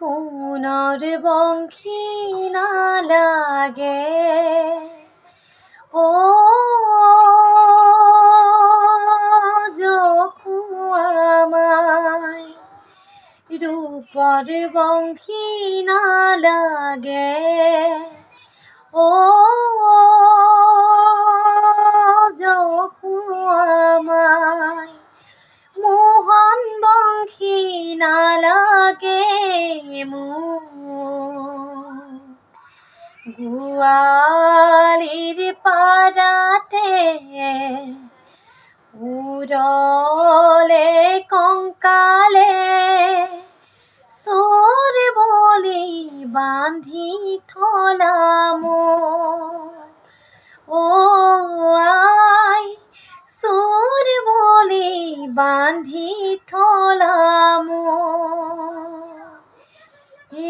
সোণৰ বংশী নালাগে ও যখুৱামাই ৰূপৰ বংশী নালাগে ও যখুৱামাই মোহন বংশী নালাগে মোক গোৱালিৰ পাৰাতে উৰলে কংকালে চোৰ বুলি বান্ধি থলা মোক ও আই চোৰ বুলি বান্ধি থলা মোক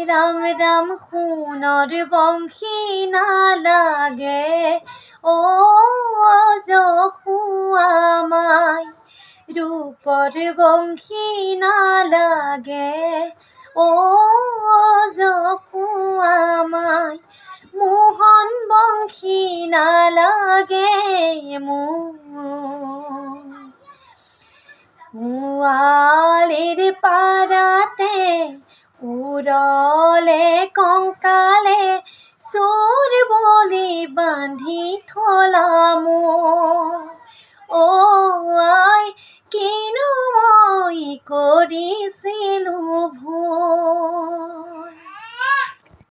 ৰাম ৰাম সোণৰ বংশী নালাগে ও যখুৱামাই ৰূপৰ বংশী নালাগে ও যখুৱামাই মোহন বংশী নালাগে মোক গোৱালিৰ পাৰাতে উৰলে কংকালে চোৰ বুলি বান্ধি থলা মোক ও